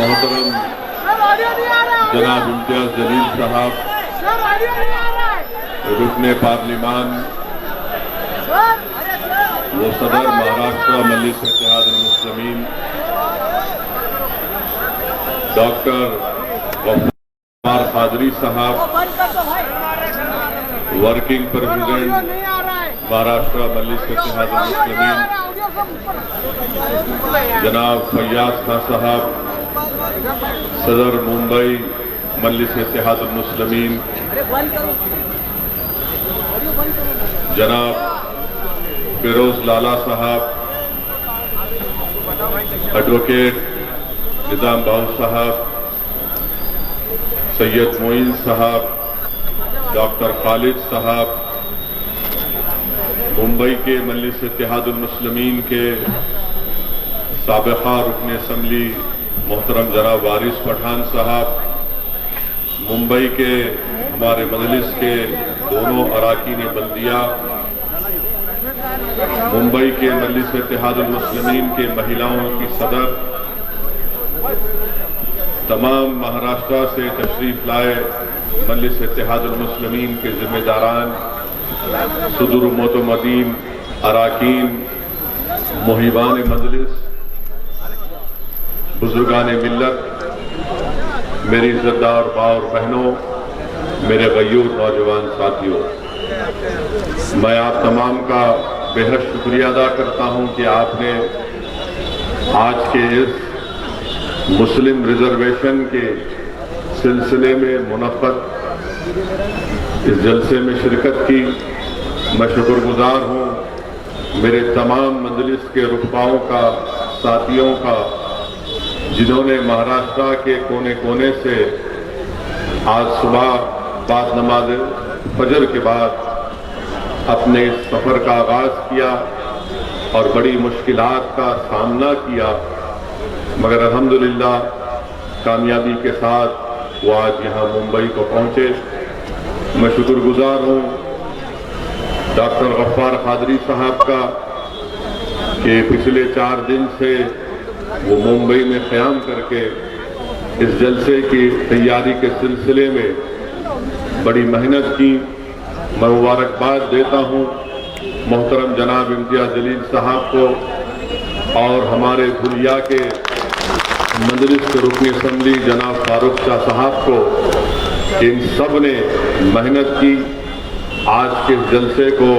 मोहतरम जनाब इम्तियाज जलील साहब, रुकने पार्लिमान वो सदर महाराष्ट्र मजलिस इत्तेहाद मुस्लिमीन डॉक्टर गफ्फार कादरी साहब, वर्किंग प्रेसिडेंट महाराष्ट्र मजलिस इत्तेहाद मुस्लिमीन जनाब फैयाज खान साहब, सदर मुंबई मजलिस इत्तेहाद मुस्लिमीन जनाब फिरोज लाला साहब, एडवोकेट निजाम बाहू साहब, सैयद मोइन साहब, डॉक्टर खालिद साहब, मुंबई के मजलिस इत्तेहाद मुस्लिमीन के साबिक़ा रुकन असम्बली मोहतरम जनाब वारिस पठान साहब, मुंबई के हमारे मजलिस के दोनों अराकीन बल्दिया, मुंबई के मजलिस इत्तेहाद मुस्लिमीन के महिलाओं की सदर, तमाम महाराष्ट्र से तशरीफ लाए मजलिस इत्तेहाद मुस्लिमीन के जिम्मेदारान, सुदूर मोतमदीन अराकीन, मुहिबान मजलिस, बुजुर्गान मिल्लत, मेरी इज़्ज़तदार माँ और बहनों, मेरे गयूर नौजवान साथियों, मैं आप तमाम का बेहद शुक्रिया अदा करता हूं कि आपने आज के इस मुस्लिम रिजर्वेशन के सिलसिले में मुनक़्क़द इस जलसे में शिरकत की। मैं शुक्रगुजार हूं मेरे तमाम मजलिस के रुकबाओं का, साथियों का, जिन्होंने महाराष्ट्र के कोने कोने से आज सुबह बाद नमाज फजर के बाद अपने इस सफ़र का आगाज़ किया और बड़ी मुश्किलात का सामना किया, मगर अल्हम्दुलिल्लाह कामयाबी के साथ वो आज यहाँ मुंबई को पहुँचे। मैं शुक्रगुजार हूँ डॉक्टर गफ्फार कादरी साहब का कि पिछले 4 दिन से वो मुंबई में क़याम करके इस जलसे की तैयारी के सिलसिले में बड़ी मेहनत की। मैं मुबारकबाद देता हूँ मोहतरम जनाब इम्तियाज जलील साहब को और हमारे धुलिया के मजलिस के रुकन असम्बली जनाब फारूक शाह साहब को, इन सब ने मेहनत की आज के जलसे को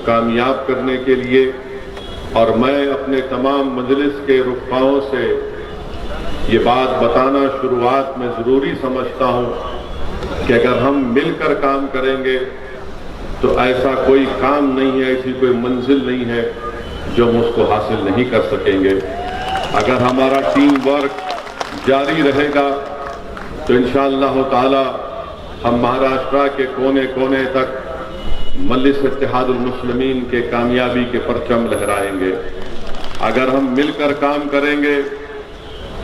कामयाब करने के लिए। और मैं अपने तमाम मजलिस के रुफ़ाओं से ये बात बताना शुरुआत में ज़रूरी समझता हूँ कि अगर हम मिलकर काम करेंगे तो ऐसा कोई काम नहीं है, ऐसी कोई मंजिल नहीं है जो हम उसको हासिल नहीं कर सकेंगे। अगर हमारा टीम वर्क जारी रहेगा तो इंशाअल्लाह ताला हम महाराष्ट्र के कोने कोने तक मजलिस इत्तेहाद मुस्लिमीन के कामयाबी के परचम लहराएंगे। अगर हम मिलकर काम करेंगे,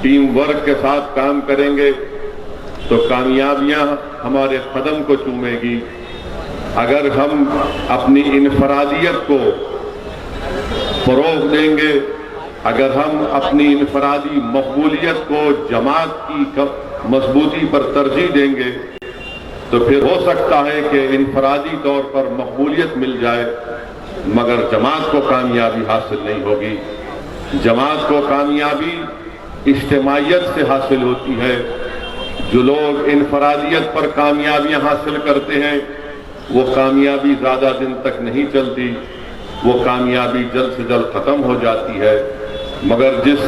टीम वर्क के साथ काम करेंगे तो कामयाबियां हमारे कदम को चूमेगी। अगर हम अपनी इनफरादियत को फरोग देंगे, अगर हम अपनी इनफरादी मकबूलियत को जमात की मजबूती पर तरजीह देंगे तो फिर हो सकता है कि इनफरादी तौर पर मकबूलियत मिल जाए मगर जमात को कामयाबी हासिल नहीं होगी। जमात को कामयाबी इज्तिमाइयत से हासिल होती है। जो लोग इनफरादियत पर कामयाबियां हासिल करते हैं वो कामयाबी ज़्यादा दिन तक नहीं चलती, वो कामयाबी जल्द से जल्द ख़त्म हो जाती है। मगर जिस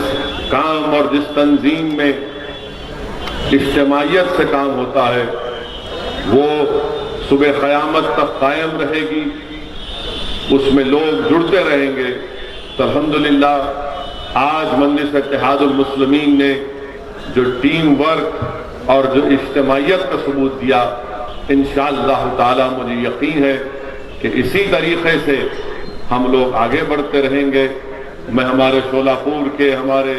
काम और जिस तंजीम में इज्तिमाइयत से काम होता है वो सुबह क़यामत तक कायम रहेगी, उसमें लोग जुड़ते रहेंगे। तो अल्हम्दुलिल्लाह आज मजलिस इत्तेहादुल मुस्लिमीन ने जो टीम वर्क और जो इज्तिमाइयत का सबूत दिया, इंशाअल्लाह ताला मुझे यकीन है कि इसी तरीके से हम लोग आगे बढ़ते रहेंगे। मैं हमारे शोलापुर के हमारे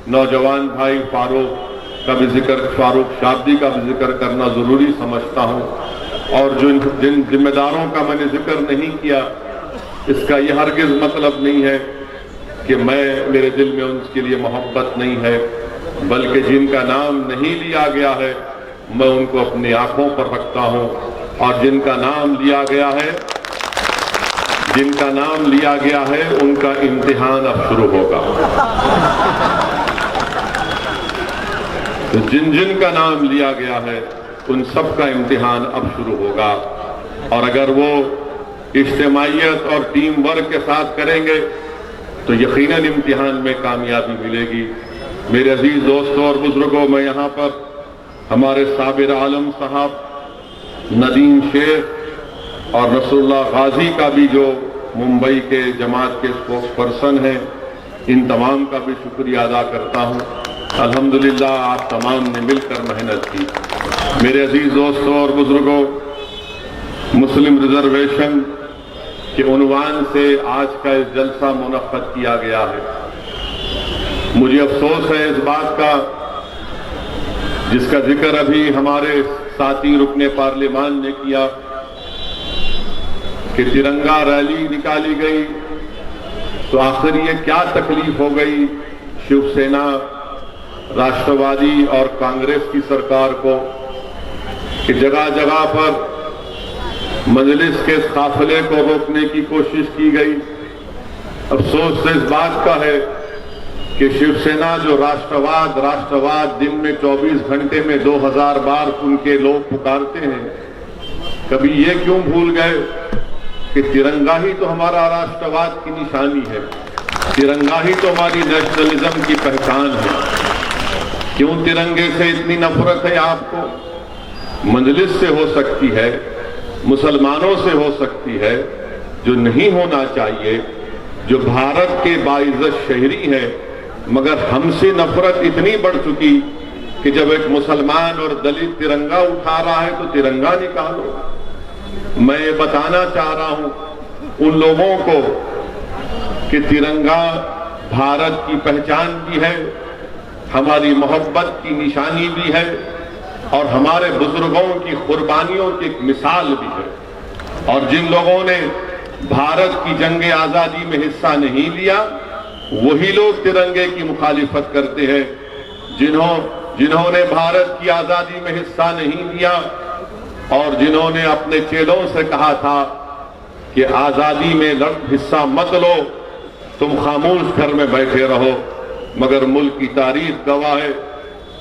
नौजवान भाई फारूक शाब्दी का भी जिक्र करना ज़रूरी समझता हूँ और जिन जिम्मेदारों का मैंने जिक्र नहीं किया इसका यह हरगिज़ मतलब नहीं है कि मेरे दिल में उनके लिए मोहब्बत नहीं है। बल्कि जिनका नाम नहीं लिया गया है मैं उनको अपनी आंखों पर रखता हूं, और जिनका नाम लिया गया है उनका इम्तिहान अब शुरू होगा। तो जिन का नाम लिया गया है उन सब का इम्तिहान अब शुरू होगा, और अगर वो इज्तिमाइयत और टीम वर्क के साथ करेंगे तो यकीनन इम्तिहान में कामयाबी मिलेगी। मेरे अजीज दोस्तों और बुजुर्गों, मैं यहाँ पर हमारे साबिर आलम साहब, नदीम शेख और नसरुल्लाह गाजी का भी जो मुंबई के जमात के स्पोक्स पर्सन हैं, इन तमाम का भी शुक्रिया अदा करता हूँ। अल्हम्दुलिल्लाह आप तमाम ने मिलकर मेहनत की। मेरे अजीज दोस्तों और बुजुर्गों, मुस्लिम रिजर्वेशन के उन्वान से आज का इस जलसा मुनक्कद किया गया है। मुझे अफसोस है इस बात का, जिसका जिक्र अभी हमारे साथी रुकने पार्लियामान ने किया, कि तिरंगा रैली निकाली गई तो आखिर ये क्या तकलीफ हो गई शिवसेना, राष्ट्रवादी और कांग्रेस की सरकार को कि जगह जगह पर मजलिस के काफिले को रोकने की कोशिश की गई। अफसोस इस बात का है कि शिवसेना जो राष्ट्रवाद दिन में 24 घंटे में 2000 बार उनके लोग पुकारते हैं, कभी ये क्यों भूल गए कि तिरंगा ही तो हमारा राष्ट्रवाद की निशानी है, तिरंगा ही तो हमारी नेशनलिज्म की पहचान है। क्यों तिरंगे से इतनी नफरत है आपको? मजलिस से हो सकती है, मुसलमानों से हो सकती है, जो नहीं होना चाहिए, जो भारत के बाइज्जत शहरी है, मगर हमसे नफरत इतनी बढ़ चुकी कि जब एक मुसलमान और दलित तिरंगा उठा रहा है तो तिरंगा निकालो। मैं ये बताना चाह रहा हूं उन लोगों को कि तिरंगा भारत की पहचान भी है, हमारी मोहब्बत की निशानी भी है, और हमारे बुजुर्गों की कुर्बानियों की एक मिसाल भी है। और जिन लोगों ने भारत की जंग आजादी में हिस्सा नहीं लिया, वही लोग तिरंगे की मुखालिफत करते हैं। जिन्होंने भारत की आजादी में हिस्सा नहीं लिया और जिन्होंने अपने चेलों से कहा था कि आजादी में हिस्सा मत लो, तुम खामोश घर में बैठे रहो, मगर मुल्क की तारीख गवाह है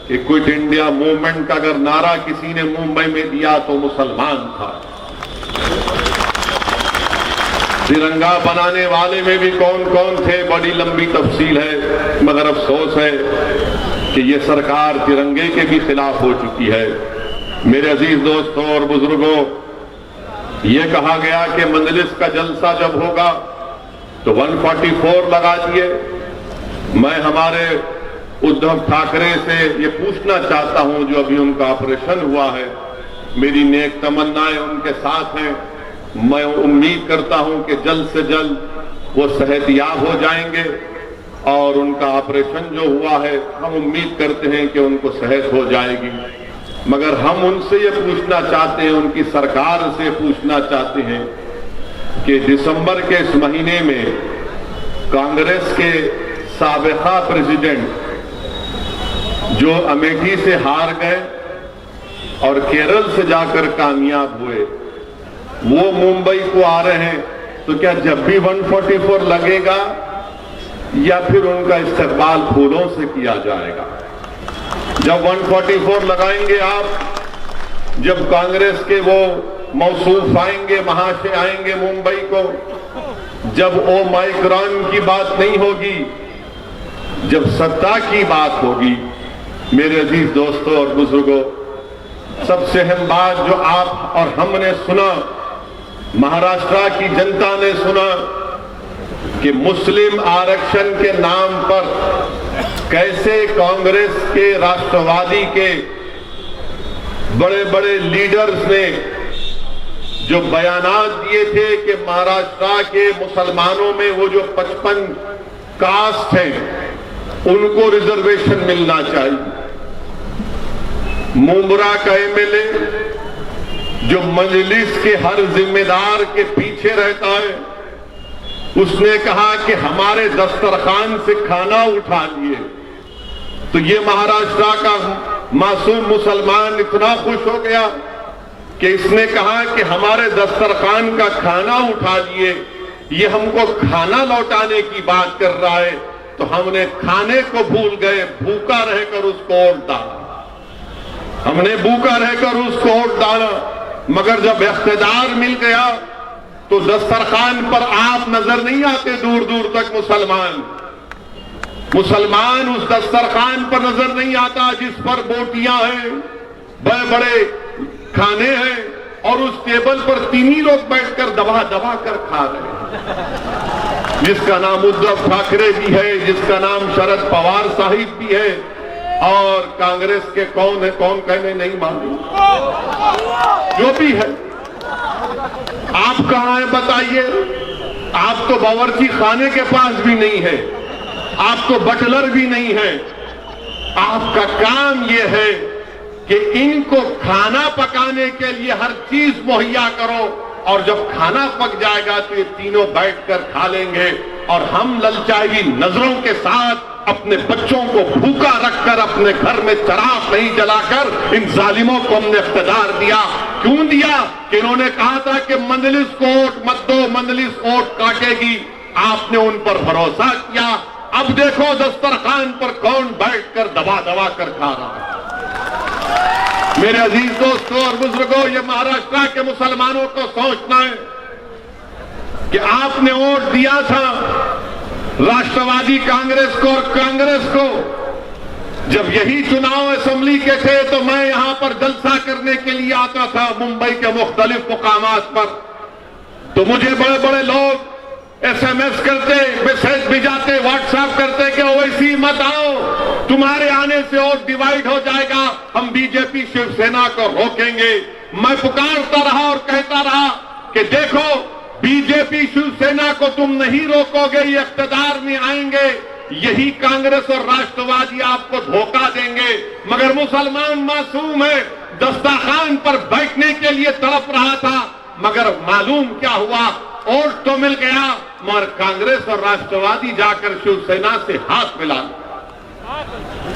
कि क्विट इंडिया मूवमेंट का अगर नारा किसी ने मुंबई में दिया तो मुसलमान था। तिरंगा बनाने वाले में भी कौन कौन थे, बड़ी लंबी तफसील है, मगर अफसोस है कि ये सरकार तिरंगे के भी खिलाफ हो चुकी है। मेरे अजीज दोस्तों और बुजुर्गों, ये कहा गया कि मजलिस का जलसा जब होगा तो 144 लगा दिए। मैं हमारे उद्धव ठाकरे से ये पूछना चाहता हूं, जो अभी उनका ऑपरेशन हुआ है, मेरी नेक तमन्नाएं उनके साथ हैं। मैं उम्मीद करता हूं कि जल्द से जल्द वो सेहतयाब हो जाएंगे, और उनका ऑपरेशन जो हुआ है हम उम्मीद करते हैं कि उनको सेहत हो जाएगी। मगर हम उनसे ये पूछना चाहते हैं, उनकी सरकार से पूछना चाहते हैं कि दिसंबर के इस महीने में कांग्रेस के साबिका प्रेसिडेंट जो अमेठी से हार गए और केरल से जाकर कामयाब हुए, वो मुंबई को आ रहे हैं, तो क्या जब भी 144 लगेगा या फिर उनका इस्तकबाल फूलों से किया जाएगा? जब 144 लगाएंगे आप, जब कांग्रेस के वो मौसूफ आएंगे, महाशय आएंगे मुंबई को, जब ओमाइक्रॉन की बात नहीं होगी, जब सत्ता की बात होगी। मेरे अजीज दोस्तों और बुजुर्गों, सबसे अहम बात जो आप और हमने सुना, महाराष्ट्र की जनता ने सुना कि मुस्लिम आरक्षण के नाम पर कैसे कांग्रेस के, राष्ट्रवादी के बड़े बड़े लीडर्स ने जो बयानात दिए थे कि महाराष्ट्र के मुसलमानों में वो जो 55 कास्ट हैं उनको रिजर्वेशन मिलना चाहिए। मुंब्रा का एमएलए जो मजलिस के हर जिम्मेदार के पीछे रहता है, उसने कहा कि हमारे दस्तरखान से खाना उठा लिए, तो ये महाराष्ट्र का मासूम मुसलमान इतना खुश हो गया कि इसने कहा कि हमारे दस्तरखान का खाना उठा लिए, ये हमको खाना लौटाने की बात कर रहा है। तो हमने खाने को भूल गए, भूखा रहकर उसको वोट डाला, हमने भूखा रहकर उसको वोट डाला। मगर जब इख्तिदार मिल गया तो दस्तरखान पर आप नजर नहीं आते, दूर दूर तक मुसलमान उस दस्तरखान पर नजर नहीं आता जिस पर बोटियां हैं, बड़े बड़े खाने हैं, और उस टेबल पर 3 ही लोग बैठकर दबा दबा कर खा रहे हैं, जिसका नाम उद्धव ठाकरे भी है, जिसका नाम शरद पवार साहिब भी है, और कांग्रेस के कौन है कौन कहने नहीं मालूम, जो भी है। आप कहां हैं बताइए? आप तो बावर्ची खाने के पास भी नहीं है, आप तो बटलर भी नहीं है। आपका काम यह है कि इनको खाना पकाने के लिए हर चीज मुहैया करो, और जब खाना पक जाएगा तो ये तीनों बैठकर खा लेंगे, और हम ललचाई नजरों के साथ अपने बच्चों को भूखा रखकर अपने घर में चिराग नहीं जलाकर इन जालिमों को हमने इख्तियार दिया। क्यों दिया? कि इन्होंने कहा था कि मंदलिस को वोट मत दो, मंदलिस वोट काटेगी। आपने उन पर भरोसा किया। अब देखो दस्तरखान पर कौन बैठकर दबा दबा कर खा रहा है। मेरे अजीज दोस्तों और बुजुर्गों, ये महाराष्ट्र के मुसलमानों को सोचना है कि आपने वोट दिया था राष्ट्रवादी कांग्रेस को, और कांग्रेस को जब यही चुनाव असेंबली के थे तो मैं यहां पर जलसा करने के लिए आता था मुंबई के मुख्तलिफ मुकामात पर, तो मुझे बड़े बड़े लोग SMS करते, मैसेज भिजाते, व्हाट्सएप करते कि ओवैसी मत आओ, तुम्हारे आने से वोट डिवाइड हो जाएगा, हम बीजेपी शिवसेना को रोकेंगे। मैं पुकारता रहा और कहता रहा कि देखो बीजेपी शिवसेना को तुम नहीं रोकोगे, ये इख्तियार में आएंगे, यही कांग्रेस और राष्ट्रवादी आपको धोखा देंगे। मगर मुसलमान मासूम है, दस्तरखान पर बैठने के लिए तड़प रहा था, मगर मालूम क्या हुआ, वोट तो मिल गया मगर कांग्रेस और राष्ट्रवादी जाकर शिवसेना से हाथ मिला।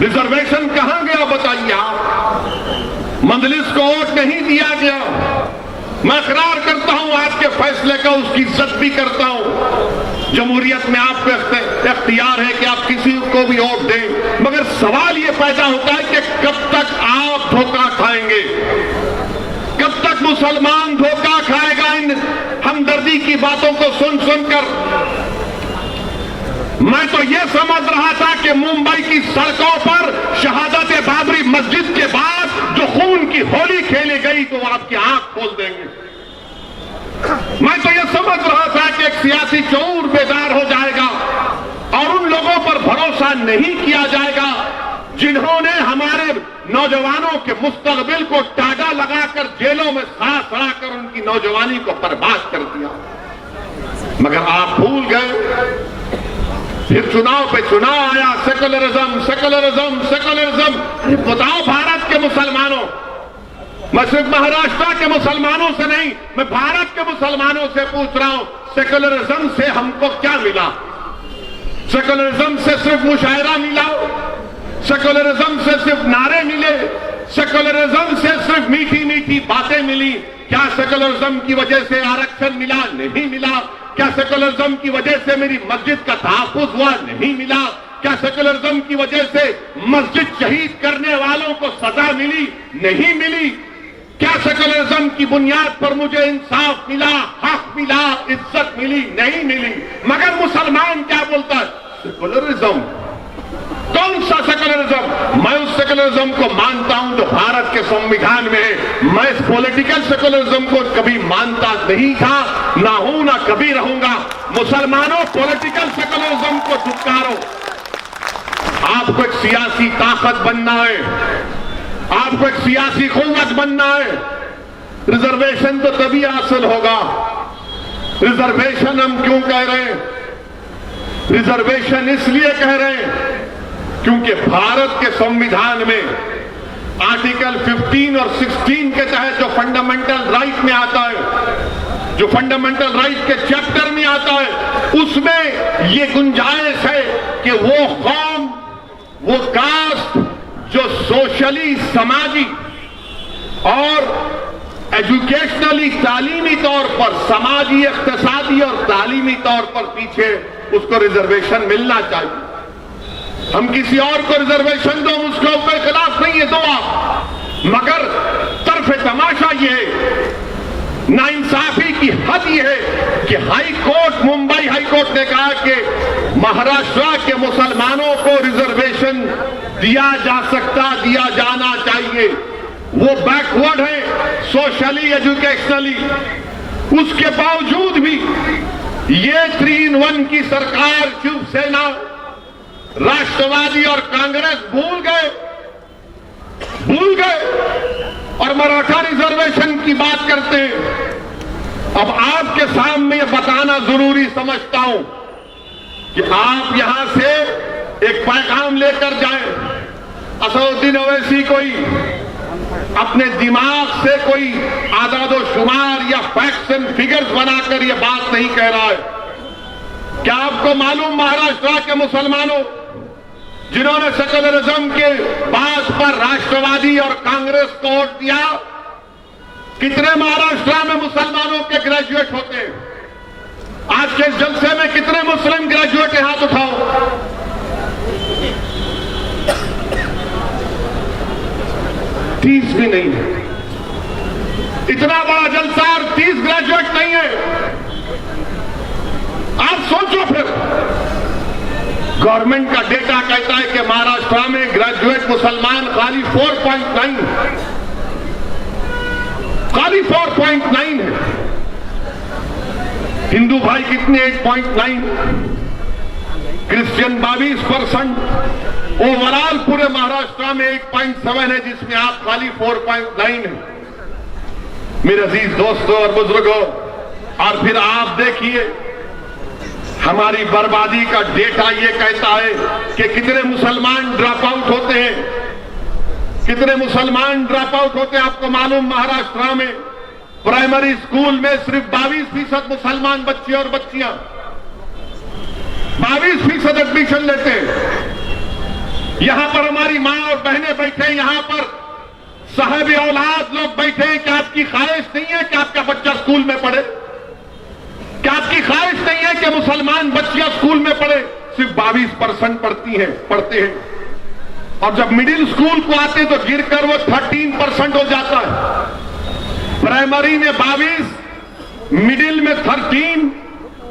रिजर्वेशन कहां गया बताइए आप? मंदलिस को वोट नहीं दिया गया। मैं इकरार करता हूं आपके फैसले का, उसकी इज्जत भी करता हूं। जमहूरियत में आपको इख्तियार है कि आप किसी को भी वोट दें, मगर सवाल यह पैदा होता है कि कब तक आप धोखा खाएंगे, कब तक मुसलमान धोखा खाएगा इन हमदर्दी की बातों को सुन सुनकर। मैं तो यह समझ रहा था कि मुंबई की सड़कों पर शहादत बाबरी मस्जिद के बाद जो खून की होली खेली गई तो वो आपकी आंख खोल देंगे। मैं तो यह समझ रहा था कि एक सियासी शऊर बेदार हो जाएगा और उन लोगों पर भरोसा नहीं किया जाएगा जिन्होंने हमारे नौजवानों के मुस्तकबिल को टागा लगाकर जेलों में सड़ा सड़ाकर उनकी नौजवानी को बर्बाद कर दिया। मगर आप भूल गए। फिर चुनाव पे चुनाव आया, सेकुलरिज्म सेकुलरिज्म सेकुलरिज्म। अरे बताओ भारत के मुसलमानों, मैं सिर्फ महाराष्ट्र के मुसलमानों से नहीं, मैं भारत के मुसलमानों से पूछ रहा हूं, सेकुलरिज्म से हमको क्या मिला? सेकुलरिज्म से सिर्फ मुशायरा मिला, सेकुलरिज्म से सिर्फ नारे मिले, सेकुलरिज्म से सिर्फ मीठी मीठी बातें मिली। क्या सेकुलरिज्म की वजह से आरक्षण मिला? नहीं मिला। क्या सेकुलरिज्म की वजह से मेरी मस्जिद का तहफ्फुज हुआ? नहीं मिला। क्या सेकुलरिज्म की वजह से मस्जिद शहीद करने वालों को सजा मिली? नहीं मिली। क्या सेकुलरिज्म की बुनियाद पर मुझे इंसाफ मिला, हक मिला, इज्जत मिली? नहीं मिली। मगर मुसलमान क्या बोलता है? सेकुलरिज्म। कौन सा सेकुलरिज्म? मैं उस सेकुलरिज्म को मानता हूं जो भारत के संविधान में है। मैं इस पॉलिटिकल सेकुलरिज्म को कभी मानता नहीं था, ना हूं, ना कभी रहूंगा। मुसलमानों, पॉलिटिकल सेकुलरिज्म को धिक्कारो। आपको एक सियासी ताकत बनना है, आपको एक सियासी कुव्वत बनना है। रिजर्वेशन तो तभी हासिल होगा। रिजर्वेशन हम क्यों कह रहे हैं? रिजर्वेशन इसलिए कह रहे हैं क्योंकि भारत के संविधान में आर्टिकल 15 और 16 के तहत जो फंडामेंटल राइट में आता है, जो फंडामेंटल राइट के चैप्टर में आता है, उसमें ये गुंजाइश है कि वो कौम, वो कास्ट, सोशली, समाजी और एजुकेशनली, तालीमी तौर पर, समाजी, इक्तिसादी और तालीमी तौर पर पीछे उसको रिजर्वेशन मिलना चाहिए। हम किसी और को रिजर्वेशन दो, उसके ऊपर खिलाफ नहीं है, दो आप, मगर तरफे तमाशा ये है, नाइंसाफी की हद ये है कि high court, Mumbai high court ने कहा कि महाराष्ट्र के मुसलमानों को रिजर्वेशन दिया जा सकता, दिया जाना चाहिए। वो बैकवर्ड है सोशली, एजुकेशनली। उसके बावजूद भी ये 3-in-1 की सरकार, शिवसेना, राष्ट्रवादी और कांग्रेस भूल गए और मराठा रिजर्वेशन की बात करते हैं। अब आपके सामने बताना जरूरी समझता हूं कि आप यहां से एक पैगाम लेकर जाएं। असदुद्दीन ओवैसी कोई अपने दिमाग से कोई आदादो शुमार या फैक्ट्स एंड फिगर्स बनाकर यह बात नहीं कह रहा है। क्या आपको मालूम महाराष्ट्र के मुसलमानों जिन्होंने सेकुलरिज्म के बात पर राष्ट्रवादी और कांग्रेस को वोट दिया, कितने महाराष्ट्र में मुसलमानों के ग्रेजुएट होते हैं? आज के जलसे में कितने मुस्लिम ग्रेजुएट हैं? हाथ उठाओ। तीस भी नहीं है। इतना बड़ा जलसा और 30 ग्रेजुएट नहीं है। आप सोचो फिर, गवर्नमेंट का डेटा कहता है कि महाराष्ट्र में ग्रेजुएट मुसलमान खाली 4.9 है। हिंदू भाई कितने? 8.9। क्रिश्चियन 22%। ओवरऑल पूरे महाराष्ट्र में 8.7 है, जिसमें आप खाली 4.9 है। मेरे अजीज दोस्तों और बुजुर्गों, और फिर आप देखिए हमारी बर्बादी का डेटा ये कहता है कि कितने मुसलमान ड्रॉप आउट होते हैं, कितने मुसलमान ड्रॉप आउट होते हैं। आपको मालूम, महाराष्ट्र में प्राइमरी स्कूल में सिर्फ 22% मुसलमान बच्चे और बच्चियां 22% एडमिशन लेते हैं। यहां पर हमारी मां और बहनें बैठे, यहां पर साहब औलाद लोग बैठे हैं। क्या आपकी ख्वाहिश नहीं है कि आपका बच्चा स्कूल में पढ़े? क्या आपकी ख्वाहिश नहीं है कि मुसलमान बच्चियां स्कूल में पढ़े? सिर्फ 22% पढ़ते हैं। और जब मिडिल स्कूल को आते तो गिरकर वो 13% हो जाता है। प्राइमरी में 22, मिडिल में 13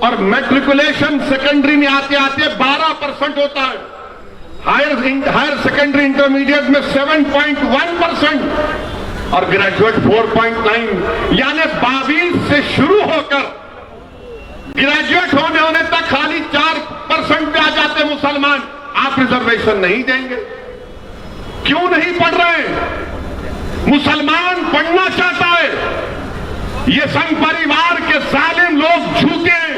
और मैट्रिकुलेशन सेकेंडरी में आते आते 12% होता है। हायर सेकेंडरी इंटरमीडिएट में 7.1% और ग्रेजुएट 4.9। यानी 22 से शुरू होकर ग्रेजुएट होने तक खाली 4% पे आ जाते मुसलमान। आप रिजर्वेशन नहीं देंगे? क्यों नहीं पढ़ रहे? मुसलमान पढ़ना चाहता है। ये संघ परिवार के जालिम लोग झूठे हैं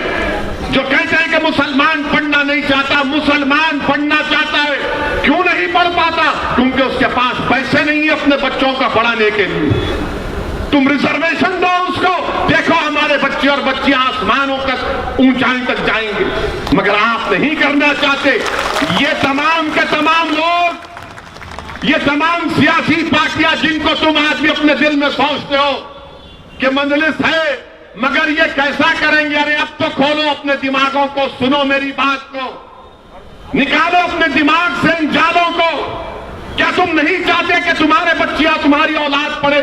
जो कहते हैं कि मुसलमान पढ़ना नहीं चाहता। मुसलमान पढ़ना चाहता है। क्यों नहीं पढ़ पाता? क्योंकि उसके पास पैसे नहीं है अपने बच्चों का पढ़ाने के लिए। तुम रिजर्वेशन दो उसको, देखो हमारे बच्चे और बच्चियां आसमानों तक, ऊंचाई तक जाएंगे। मगर आप नहीं करना चाहते। ये तमाम के तमाम लोग, ये तमाम सियासी पार्टियां जिनको तुम आज भी अपने दिल में सोचते हो कि मंजलिस है, मगर ये कैसा करेंगे? अरे अब तो खोलो अपने दिमागों को, सुनो मेरी बात को, निकालो अपने दिमाग से इन जालों को। क्या तुम नहीं चाहते कि तुम्हारे बच्चियां, तुम्हारी औलाद पढ़े?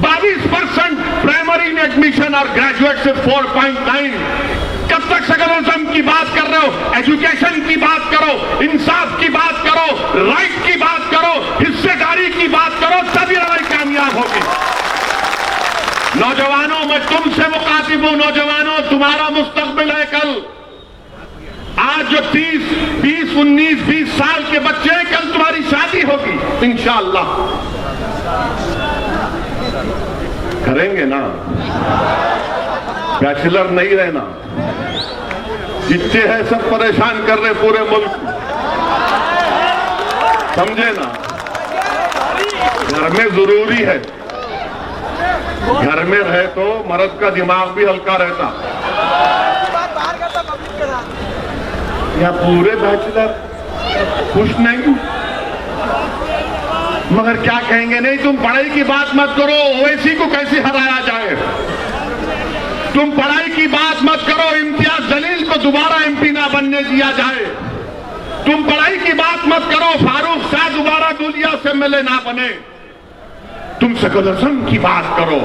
22% प्राइमरी में एडमिशन और ग्रेजुएट से 4.9। कब तक सेकुलरिज्म की बात कर रहे हो? एजुकेशन की बात करो, इंसाफ की बात करो, राइट की बात करो, हिस्सेदारी की बात करो, तभी लड़ाई कामयाब होगी। नौजवानों, मैं तुमसे मुखातिब हूं। नौजवानों, तुम्हारा मुस्तकबिल है कल। आज जो 30, 20, 19, 20 साल के बच्चे हैं, कल तुम्हारी शादी होगी इंशाअल्लाह। करेंगे ना? बैचलर नहीं रहना। जितने हैं सब परेशान कर रहे पूरे मुल्क, समझे ना? घर में जरूरी है। घर में रहे तो मर्द का दिमाग भी हल्का रहता। या पूरे बैचलर खुश नहीं? मगर क्या कहेंगे, नहीं तुम पढ़ाई की बात मत करो, ओवैसी को कैसे हराया जाए। तुम पढ़ाई की बात मत करो, इम्तियाज जलील को दोबारा एमपी ना बनने दिया जाए। तुम पढ़ाई की बात मत करो, फारूक शाह दोबारा दुनिया से मिले ना बने। तुम सेकुलरिज्म की बात करो,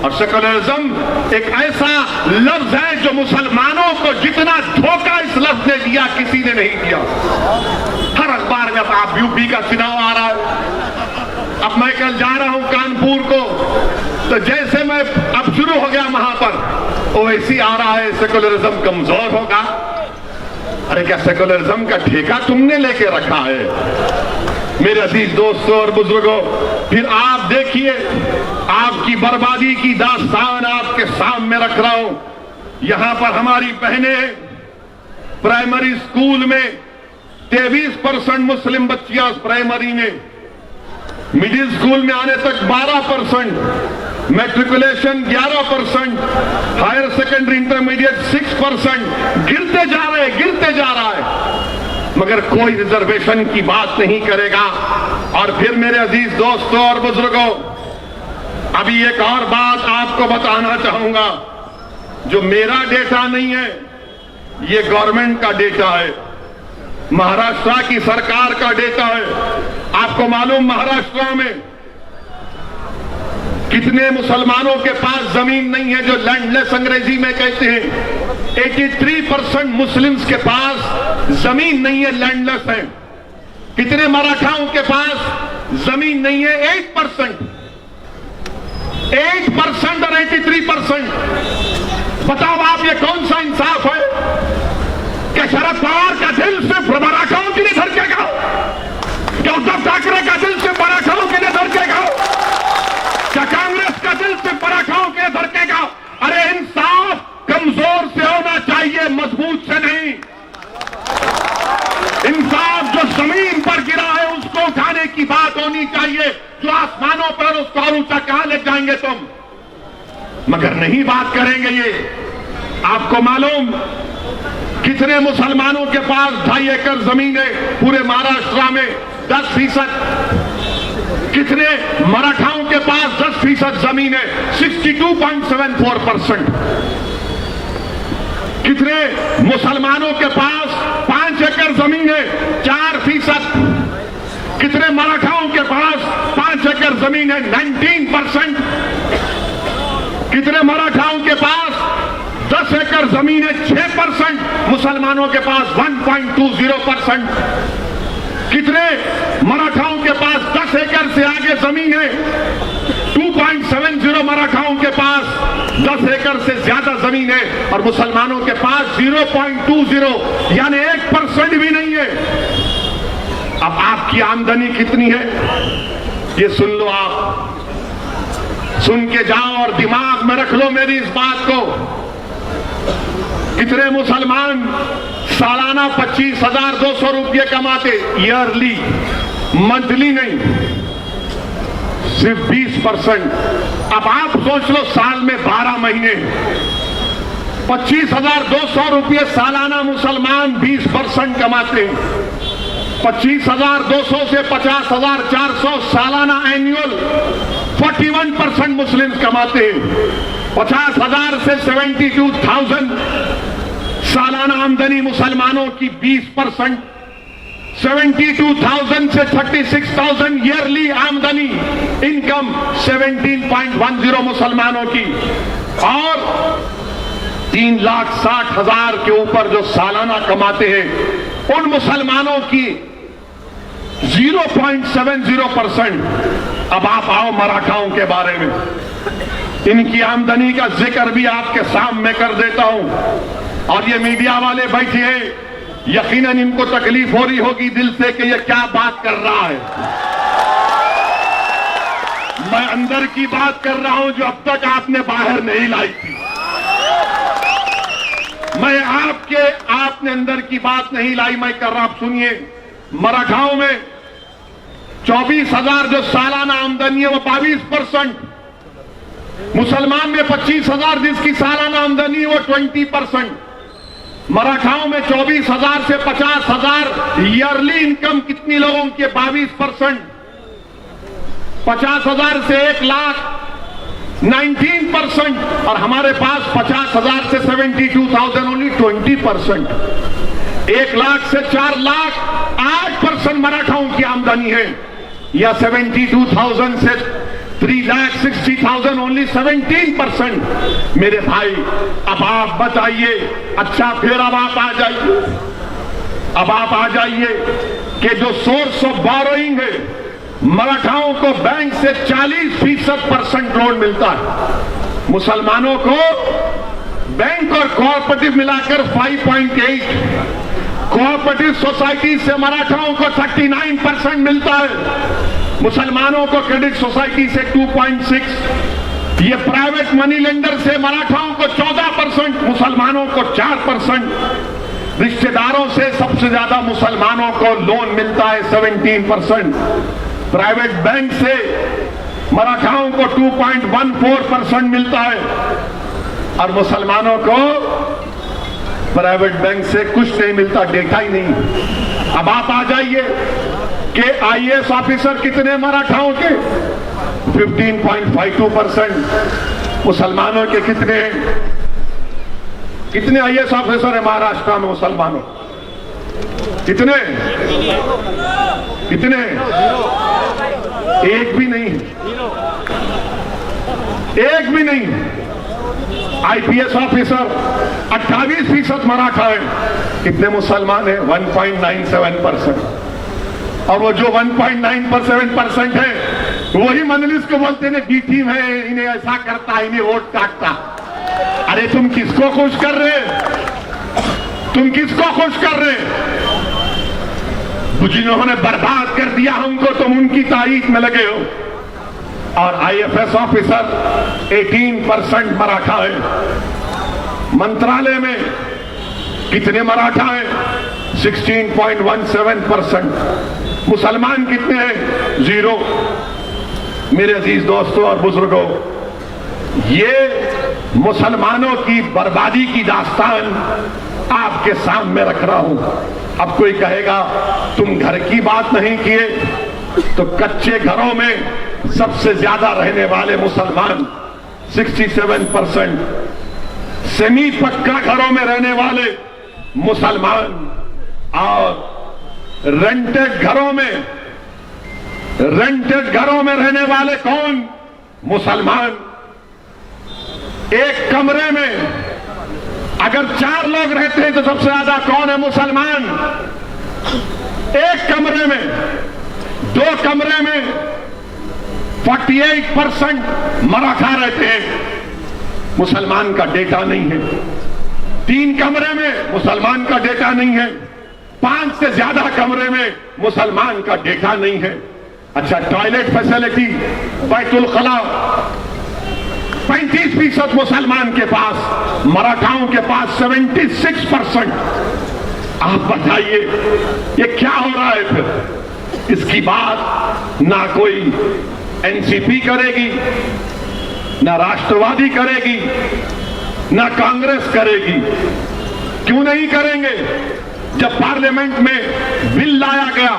और सेकुलरिज्म एक ऐसा लफ्ज है जो मुसलमानों को जितना धोखा इस लफ्ज ने दिया किसी ने नहीं दिया। हर अखबार में आप यूपी का चुनाव आ रहा है, अब मैं कल जा रहा हूं कानपुर को, तो जैसे मैं अब शुरू हो गया वहां पर ओवैसी आ रहा है, सेकुलरिज्म कमजोर होगा। अरे क्या सेकुलरिज्म का ठेका तुमने लेके रखा है? मेरे अजीज दोस्तों और बुजुर्गों, फिर आप देखिए, आपकी बर्बादी की दास्तान आपके सामने रख रहा हूं। यहां पर हमारी बहनें प्राइमरी स्कूल में 23% मुस्लिम बच्चियां प्राइमरी में, मिडिल स्कूल में आने तक 12%, मैट्रिकुलेशन 11%, हायर सेकेंडरी इंटरमीडिएट 6%, गिरते जा रहा है, मगर कोई रिजर्वेशन की बात नहीं करेगा। और फिर मेरे अजीज दोस्तों और बुजुर्गों, अभी एक और बात आपको बताना चाहूंगा, जो मेरा डेटा नहीं है, ये गवर्नमेंट का डेटा है, महाराष्ट्र की सरकार का डेटा है। आपको मालूम महाराष्ट्र में कितने मुसलमानों के पास जमीन नहीं है, जो लैंडलेस अंग्रेजी में कहते हैं। 83% मुस्लिम्स के पास जमीन नहीं है, लैंडलेस है। कितने मराठाओं के पास जमीन नहीं है? 8% और 83%। बताओ आप, ये कौन सा इंसाफ है कि शरद पवार का दिल सिर्फ मराठाओं के लिए धड़केगा? क्या उद्धव ठाकरे का दिल सिर्फ मराठाओं के लिए धड़केगा? क्या कांग्रेस का दिल सिर्फ मराठाओं के लिए धड़केगा? अरे इंसाफ कमजोर से होना चाहिए, मजबूत से नहीं। इंसाफ जो जमीन पर गिरा है उसको उठाने की बात होनी चाहिए, जो आसमानों पर उसको और ऊंचा कहां ले जाएंगे तुम, मगर नहीं बात करेंगे ये। आपको मालूम कितने मुसलमानों के पास 2.5 एकड़ जमीन है पूरे महाराष्ट्र में? 10%। कितने मराठाओं के पास 10% जमीन है? 62.74%। कितने मुसलमानों के पास 5 एकड़ जमीन है? 4%। कितने मराठाओं के पास 5 एकड़ जमीन है? 19%। कितने मराठाओं के पास 10 एकड़ जमीन है? 6%। मुसलमानों के पास 1.20%। कितने मराठाओं के पास 10 एकड़ से आगे जमीन है? 2.70। मराठाओं के पास 10 एकड़ से ज्यादा जमीन है और मुसलमानों के पास 0.20, यानी 1% भी नहीं है। अब आपकी आमदनी कितनी है ये सुन लो, आप सुन के जाओ और दिमाग में रख लो मेरी इस बात को। कितने मुसलमान सालाना 25,200 रुपये कमाते? ईयरली, मंथली नहीं, सिर्फ 20%। अब आप सोच लो, साल में 12 महीने 25,200 रुपये सालाना मुसलमान 20% कमाते हैं। 25,200 से 50,400 सालाना एनुअल 41% मुस्लिम कमाते हैं। 50,000 से 72,000 सालाना आमदनी मुसलमानों की 20%। 72,000 से 36,000 ईयरली आमदनी, इनकम 17.10 मुसलमानों की। और 3,60,000 के ऊपर जो सालाना कमाते हैं उन मुसलमानों की 0.70%। अब आप आओ मराठाओं के बारे में, इनकी आमदनी का जिक्र भी आपके सामने कर देता हूं। और ये मीडिया वाले बैठे हैं, यकीनन इनको तकलीफ हो रही होगी दिल से कि ये क्या बात कर रहा है। मैं अंदर की बात कर रहा हूं जो अब तक आपने बाहर नहीं लाई थी। मैं आपने अंदर की बात नहीं लाई, मैं कर रहा। आप सुनिए, मराठाओं में 24,000 जो सालाना आमदनी है वो 22%। मुसलमान में 25,000 जिसकी सालाना आमदनी है वो 20%। मराठाओं में 24,000 से 50,000 ईयरली इनकम कितनी लोगों की? 22%। 50,000 से 1 लाख 19%, और हमारे पास 50,000 से 72,000 ओनली 20%। 1 लाख से 4 लाख 8% मराठाओं की आमदनी है, या 72,000 से 3,60,000 ओनली 17%। मेरे भाई, अब आप बताइए, अच्छा फिर अब आप आ जाइए कि जो सोर्स ऑफ बोरोइंग है, मराठाओं को बैंक से 40% लोन मिलता है, मुसलमानों को बैंक और कोऑपरेटिव मिलाकर 5.8, कोऑपरेटिव सोसाइटी से मराठाओं को 39% मिलता है, मुसलमानों को क्रेडिट सोसाइटी से 2.6, ये प्राइवेट मनी लेंडर से मराठाओं को 14%, मुसलमानों को 4%, रिश्तेदारों से सबसे ज्यादा मुसलमानों को लोन मिलता है 17%, प्राइवेट बैंक से मराठाओं को 2.14% मिलता है, और मुसलमानों को प्राइवेट बैंक से कुछ नहीं मिलता, डेटा ही नहीं। अब आप आ जाइए कि आईएएस ऑफिसर कितने मराठाओं के? 15.52%। मुसलमानों के कितने आईएएस ऑफिसर है महाराष्ट्र में मुसलमानों? कितने? एक भी नहीं। आईपीएस ऑफिसर 28% मराठा है, कितने मुसलमान है? 1.97%। और वो जो 1.97% है, वही मजलिस को बोलते हैं बी टीम है, इन्हें ऐसा करता है, इन्हें वोट काटता। अरे तुम किसको खुश कर रहे? जिन्होंने बर्बाद कर दिया हमको, तुम उनकी तारीफ में लगे हो। और आईएफएस ऑफिसर 18% मराठा है। मंत्रालय में कितने मराठा हैं? 16.17%। मुसलमान कितने हैं? 0। मेरे अजीज दोस्तों और बुजुर्गों, ये मुसलमानों की बर्बादी की दास्तान आपके सामने रख रहा हूं। अब कोई कहेगा तुम घर की बात नहीं किए, तो कच्चे घरों में सबसे ज्यादा रहने वाले मुसलमान 67%, सेमी पक्का घरों में रहने वाले मुसलमान, और रेंटेड घरों में रहने वाले कौन? मुसलमान। एक कमरे में अगर 4 लोग रहते हैं तो सबसे ज्यादा कौन है? मुसलमान। एक कमरे में, 2 कमरे में 48% मराठा रहते हैं, मुसलमान का डेटा नहीं है। 3 कमरे में मुसलमान का डेटा नहीं है। 5 से ज्यादा कमरे में मुसलमान का डेटा नहीं है। अच्छा, टॉयलेट फैसिलिटी, बैतुल खला 35% मुसलमान के पास, मराठाओं के पास 76%। आप बताइए ये क्या हो रहा है फिर? इसकी बात ना कोई एनसीपी करेगी, ना राष्ट्रवादी करेगी, ना कांग्रेस करेगी। क्यों नहीं करेंगे? जब पार्लियामेंट में बिल लाया गया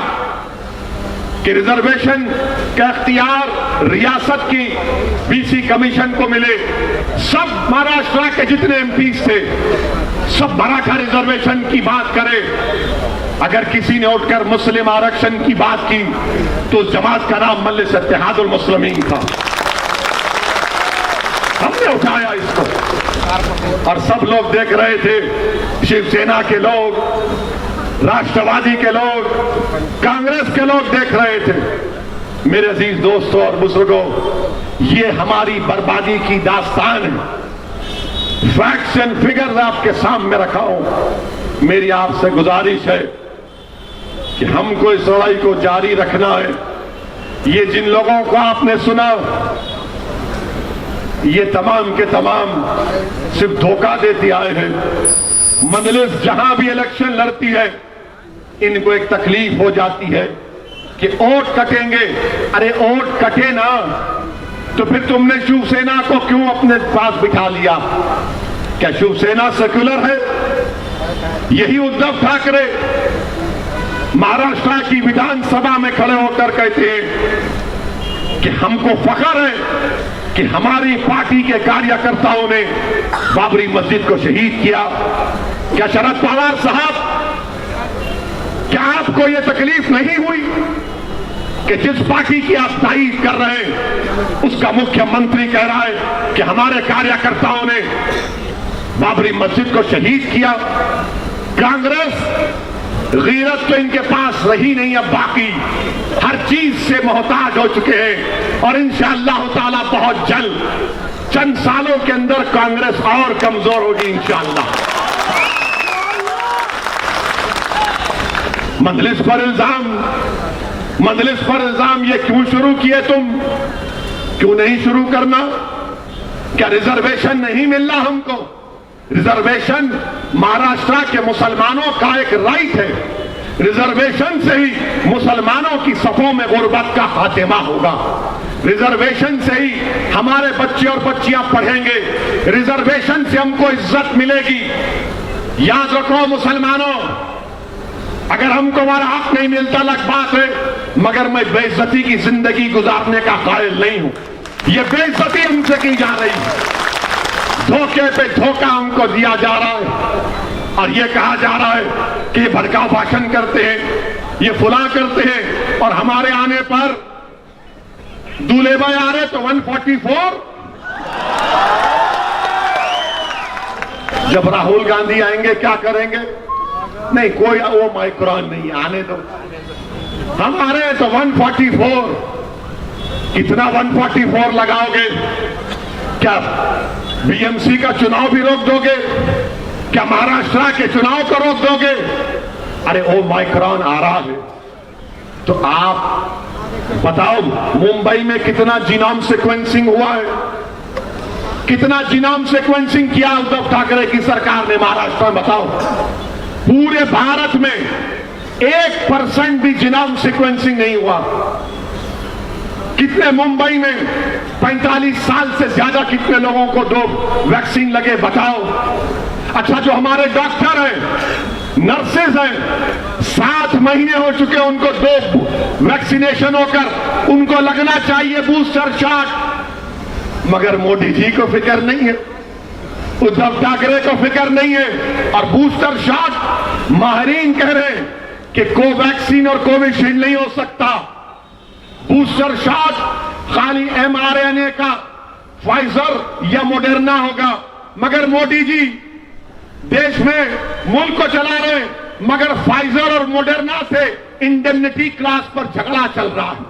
कि रिजर्वेशन का इख्तियार रियासत की बीसी कमीशन को मिले, सब महाराष्ट्र के जितने एमपीज थे सब मराठा रिजर्वेशन की बात करें। अगर किसी ने उठकर मुस्लिम आरक्षण की बात की तो जमात का नाम मजलिस इत्तेहादुल मुस्लिमीन था। हमने उठाया इसको, और सब लोग देख रहे थे, शिवसेना के लोग, राष्ट्रवादी के लोग, कांग्रेस के लोग देख रहे थे। मेरे अजीज दोस्तों और बुजुर्गों, ये हमारी बर्बादी की दास्तान है। फैक्ट्स एंड फिगर्स आपके सामने रखा हूं। मेरी आपसे गुजारिश है कि हमको इस लड़ाई को जारी रखना है। ये जिन लोगों को आपने सुना, ये तमाम के तमाम सिर्फ धोखा देते आए हैं। मजलिस जहां भी इलेक्शन लड़ती है, इनको एक तकलीफ हो जाती है कि वोट कटेंगे। अरे वोट कटे ना तो फिर तुमने शिवसेना को क्यों अपने पास बिठा लिया? क्या शिवसेना सेक्युलर है? यही उद्धव ठाकरे महाराष्ट्र की विधानसभा में खड़े होकर कहते हैं कि हमको फख्र है कि हमारी पार्टी के कार्यकर्ताओं ने बाबरी मस्जिद को शहीद किया। क्या शरद पवार साहब, क्या आपको यह तकलीफ नहीं हुई कि जिस पार्टी की आप तारीफ कर रहे हैं उसका मुख्यमंत्री कह रहा है कि हमारे कार्यकर्ताओं ने बाबरी मस्जिद को शहीद किया? कांग्रेस गीरत तो इनके पास रही नहीं, अब बाकी हर चीज से मोहताज हो चुके हैं और इंशाअल्लाह ताला बहुत जल्द चंद सालों के अंदर कांग्रेस और कमजोर होगी इंशाअल्लाह। मजलिस पर इल्जाम ये क्यों शुरू किए तुम? क्यों नहीं शुरू करना? क्या रिजर्वेशन नहीं मिल रहा हमको? रिजर्वेशन महाराष्ट्र के मुसलमानों का एक राइट है। रिजर्वेशन से ही मुसलमानों की सफों में गुर्बत का खात्मा होगा। रिजर्वेशन से ही हमारे बच्चे और बच्चियां पढ़ेंगे। रिजर्वेशन से हमको इज्जत मिलेगी। याद रखो मुसलमानों, अगर हमको हमारा हक नहीं मिलता अलग बात है, मगर मैं बेइज्जती की जिंदगी गुजारने का कायल नहीं हूं। यह बेइज्जती हमसे की जा रही है, धोखे पे धोखा हमको दिया जा रहा है और ये कहा जा रहा है कि ये भड़काऊ भाषण करते हैं, ये फुला करते हैं और हमारे आने पर दूल्हे भाई आ रहे तो 144। जब राहुल गांधी आएंगे क्या करेंगे? नहीं, कोई वो माइक्रोन नहीं, आने दो। हमारे तो 144। कितना 144 लगाओगे? क्या बीएमसी का चुनाव भी रोक दोगे? क्या महाराष्ट्र के चुनाव को रोक दोगे? अरे ओ माइक्रोन आ रहा है तो आप बताओ मुंबई में कितना जीनोम सीक्वेंसिंग हुआ है? कितना जीनोम सीक्वेंसिंग किया उद्धव ठाकरे की सरकार ने महाराष्ट्र में? बताओ, पूरे भारत में 1% भी जीनोम सीक्वेंसिंग नहीं हुआ। कितने मुंबई में 45 साल से ज्यादा कितने लोगों को 2 वैक्सीन लगे बताओ? अच्छा, जो हमारे डॉक्टर हैं, नर्सेज हैं, 7 महीने हो चुके उनको 2 वैक्सीनेशन होकर, उनको लगना चाहिए बूस्टर शॉट, मगर मोदी जी को फिक्र नहीं है, उद्धव ठाकरे को फिक्र नहीं है। और बूस्टर शॉट माहिरीन कह रहे हैं कि कोवैक्सीन और कोविशील्ड नहीं हो सकता। बूस्टर शॉट खाली mRNA का फाइजर या मॉडर्ना होगा। मगर मोदी जी देश में मुल्क को चला रहे, मगर फाइजर और मॉडर्ना से इंडेमनिटी क्लास पर झगड़ा चल रहा है।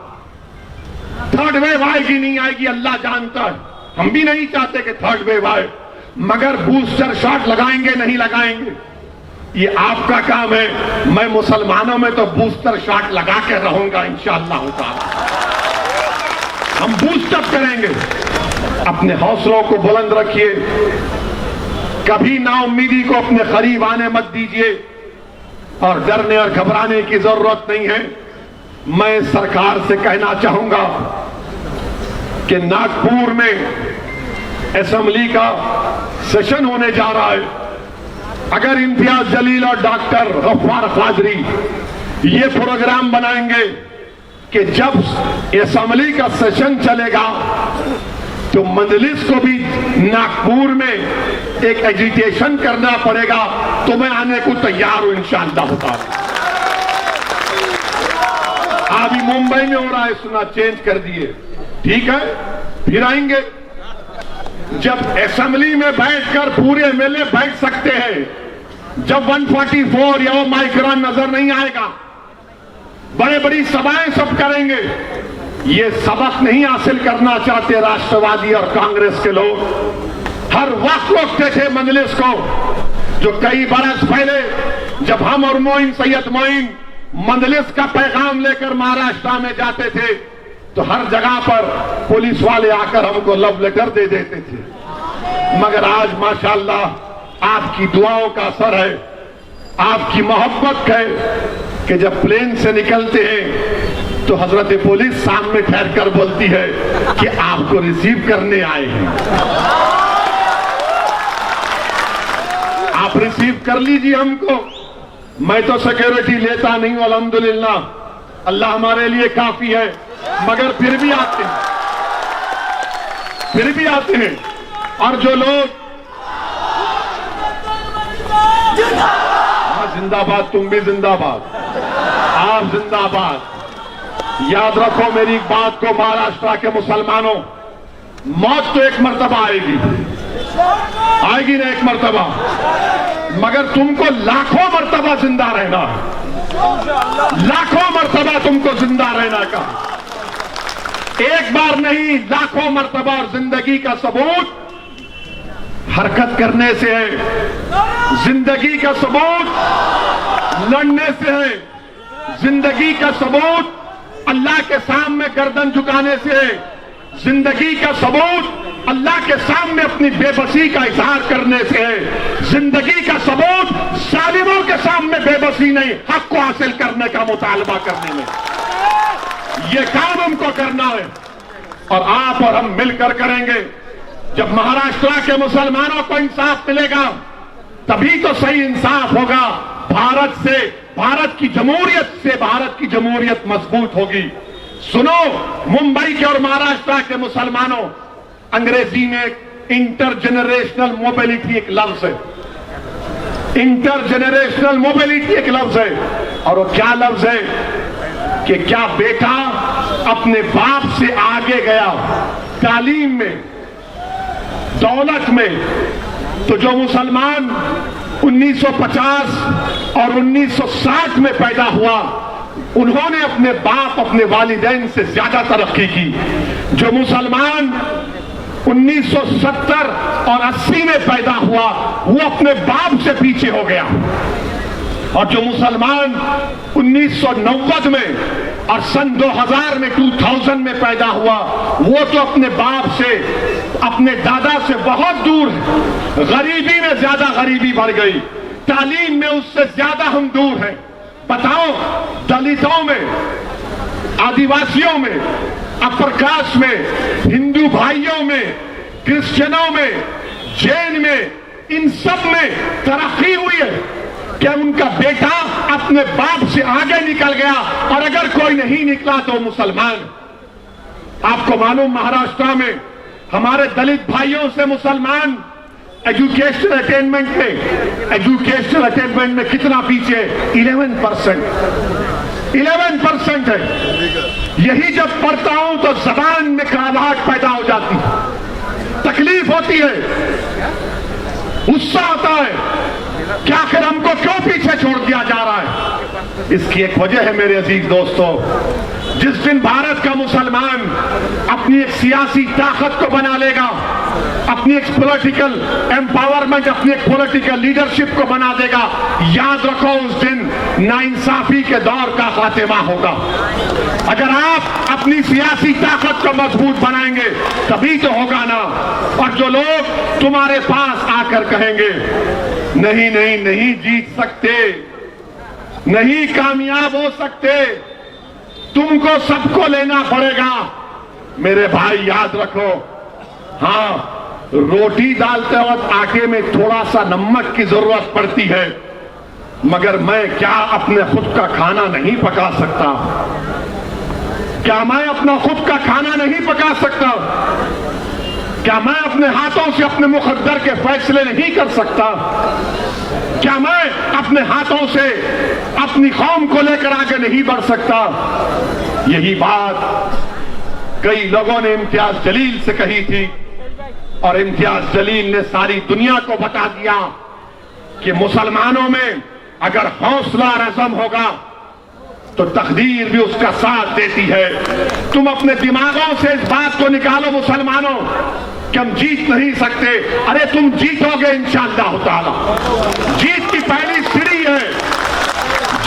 थर्ड वेव आएगी नहीं आएगी अल्लाह जानता है, हम भी नहीं चाहते कि थर्ड वेव आए, मगर बूस्टर शॉट लगाएंगे नहीं लगाएंगे ये आपका काम है। मैं मुसलमानों में तो बूस्टर शॉट लगा के रहूंगा इंशाअल्लाह ताला। हम बूस्टअप करेंगे। अपने हौसलों को बुलंद रखिए, कभी नाउम्मीदी को अपने करीब आने मत दीजिए और डरने और घबराने की जरूरत नहीं है। मैं सरकार से कहना चाहूंगा कि नागपुर में असेंबली का सेशन होने जा रहा है। अगर इम्तियाज जलील और डॉक्टर गफ्फार कादरी ये प्रोग्राम बनाएंगे कि जब असेंबली का सेशन चलेगा तो मजलिस को भी नागपुर में एक एजिटेशन करना पड़ेगा, तो मैं आने को तैयार हूं इंशाअल्लाह ताला। अभी मुंबई में हो रहा है, सुना चेंज कर दिए, ठीक है, फिर आएंगे। जब असेंबली में बैठकर पूरे एमएलए बैठ सकते हैं, जब 144 या वो माइक्रोन नजर नहीं आएगा, बड़े बड़ी सभाएं सब करेंगे। ये सबक नहीं हासिल करना चाहते राष्ट्रवादी और कांग्रेस के लोग। हर वक्त रोकते थे मजलिस को। जो कई बरस पहले जब हम और मोइन सैयद मोइन मजलिस का पैगाम लेकर महाराष्ट्र में जाते थे तो हर जगह पर पुलिस वाले आकर हमको लव लेटर दे देते थे। मगर आज माशाअल्लाह आपकी दुआओं का असर है, आपकी मोहब्बत है कि जब प्लेन से निकलते हैं तो हजरत पुलिस सामने ठहर कर बोलती है कि आपको रिसीव करने आए हैं, आप रिसीव कर लीजिए हमको। मैं तो सिक्योरिटी लेता नहीं हूं, अल्हम्दुलिल्लाह, अल्लाह हमारे लिए काफी है। मगर फिर भी आते हैं। और जो लोग जिंदाबाद, तुम भी जिंदाबाद, आप जिंदाबाद। याद रखो मेरी एक बात को, महाराष्ट्र के मुसलमानों, मौत तो एक मर्तबा आएगी ना, एक मर्तबा, मगर तुमको लाखों मर्तबा जिंदा रहना, लाखों मर्तबा तुमको जिंदा रहना का, एक बार नहीं लाखों मर्तबा। और जिंदगी का सबूत हरकत करने से है, जिंदगी का सबूत लड़ने से है, जिंदगी का सबूत अल्लाह के सामने गर्दन झुकाने से है, जिंदगी का सबूत अल्लाह के सामने अपनी बेबसी का इजहार करने से है, जिंदगी का सबूत जालिमों के सामने बेबसी नहीं, हक को हासिल करने का मुतालबा करने में। ये काम हमको करना है और आप और हम मिलकर करेंगे। जब महाराष्ट्र के मुसलमानों को इंसाफ मिलेगा तभी तो सही इंसाफ होगा। भारत से, भारत की जमहूरियत से भारत की जमहूरियत मजबूत होगी। सुनो, मुंबई के और महाराष्ट्र के मुसलमानों, अंग्रेजी में इंटरजेनरेशनल मोबिलिटी एक लफ्ज है, इंटरजेनरेशनल मोबिलिटी एक लफ्ज है। और वो क्या लफ्ज है कि क्या बेटा अपने बाप से आगे गया तालीम में, दौलत में, तो जो मुसलमान 1950 और 1960 में पैदा हुआ उन्होंने अपने बाप, अपने वालिदैन से ज्यादा तरक्की की। जो मुसलमान 1970 और 80 में पैदा हुआ वो अपने बाप से पीछे हो गया। और जो मुसलमान 1990 में और सन 2000 में 2000 में पैदा हुआ वो तो अपने बाप से, अपने दादा से बहुत दूर है। गरीबी में ज्यादा गरीबी बढ़ गई, तालीम में उससे ज्यादा हम दूर हैं। बताओ, दलितों में, आदिवासियों में, अपर कास्ट में, हिंदू भाइयों में, क्रिश्चियनों में, जैन में, इन सब में तरक्की हुई है क्या? उनका बेटा अपने बाप से आगे निकल गया। और अगर कोई नहीं निकला तो मुसलमान। आपको मालूम, महाराष्ट्र में हमारे दलित भाइयों से मुसलमान एजुकेशनल अटेनमेंट में कितना पीछे? 11% है। यही जब पढ़ता हूं तो जबान में कड़वाहट पैदा हो जाती है, तकलीफ होती है, गुस्सा आता है कि आखिर हमको क्यों पीछे छोड़ दिया जा रहा है। इसकी एक वजह है मेरे अजीज दोस्तों, जिस दिन भारत का मुसलमान अपनी एक सियासी ताकत को बना लेगा, अपनी एक पॉलिटिकल एम्पावरमेंट, अपनी एक पॉलिटिकल लीडरशिप को बना देगा, याद रखो उस दिन नाइंसाफी के दौर का खात्मा होगा। अगर आप अपनी सियासी ताकत को मजबूत बनाएंगे तभी तो होगा ना। और जो लोग तुम्हारे पास आकर कहेंगे नहीं नहीं नहीं जीत सकते, नहीं कामयाब हो सकते, तुमको सबको लेना पड़ेगा, मेरे भाई याद रखो, हाँ, रोटी डालते वक्त आटे में थोड़ा सा नमक की जरूरत पड़ती है, मगर मैं क्या अपने खुद का खाना नहीं पका सकता? क्या मैं अपना खुद का खाना नहीं पका सकता? क्या मैं अपने हाथों से अपने मुकद्दर के फैसले नहीं कर सकता? क्या मैं अपने हाथों से अपनी कौम को लेकर आगे नहीं बढ़ सकता? यही बात कई लोगों ने इम्तियाज जलील से कही थी और इम्तियाज जलील ने सारी दुनिया को बता दिया कि मुसलमानों में अगर हौसला और अज़म होगा तो तकदीर भी उसका साथ देती है। तुम अपने दिमागों से इस बात को निकालो मुसलमानों कि हम जीत नहीं सकते। अरे तुम जीतोगे इंशाअल्लाह ताला। जीत की पहली सीढ़ी है,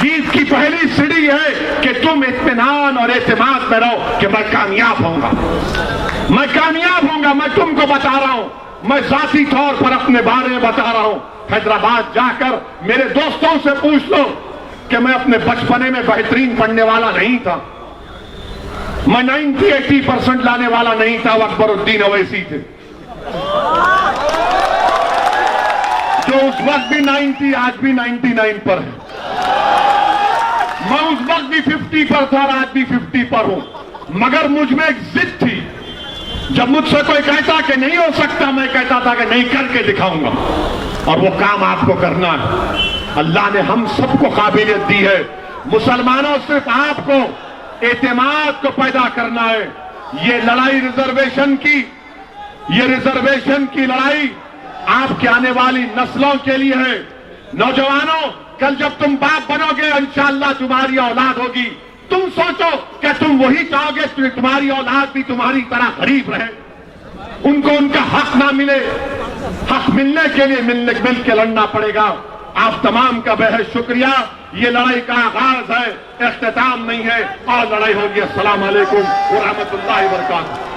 जीत की पहली सीढ़ी है कि तुम इत्मीनान और एतमाद में रहो कि मैं कामयाब होऊंगा, मैं कामयाब होऊंगा। मैं तुमको बता रहा हूं, मैं जाती तौर पर अपने बारे में बता रहा हूं। हैदराबाद जाकर मेरे दोस्तों से पूछ लो कि मैं अपने बचपने में बेहतरीन पढ़ने वाला नहीं था, मैं 90-80% लाने वाला नहीं था। वो अकबरुद्दीन अवैसी थे जो उस वक्त भी 90, आज भी 99 पर है। मैं उस वक्त भी 50 पर था और आज भी 50 पर हूं। मगर मुझ में एक जिद थी। जब मुझसे कोई कहता कि नहीं हो सकता, मैं कहता था कि नहीं, करके दिखाऊंगा, और वो काम आपको करना है। अल्लाह ने हम सबको काबिलियत दी है। मुसलमानों, सिर्फ आपको एतमाद को पैदा करना है। ये लड़ाई रिजर्वेशन की, ये रिजर्वेशन की लड़ाई आपके आने वाली नस्लों के लिए है। नौजवानों, कल जब तुम बाप बनोगे, इंशाअल्लाह तुम्हारी औलाद होगी। तुम सोचो कि तुम वही चाहोगे कि तुम्हारी औलाद भी तुम्हारी तरह गरीब रहे, उनको उनका हक ना मिले। हक मिलने के लिए मिल के लड़ना पड़ेगा। आप तमाम का बेहद शुक्रिया। ये लड़ाई का आगाज है, इख्तिताम नहीं है, और लड़ाई होगी। अस्सलाम वालेकुम व रहमतुल्लाहि व बरकातहू।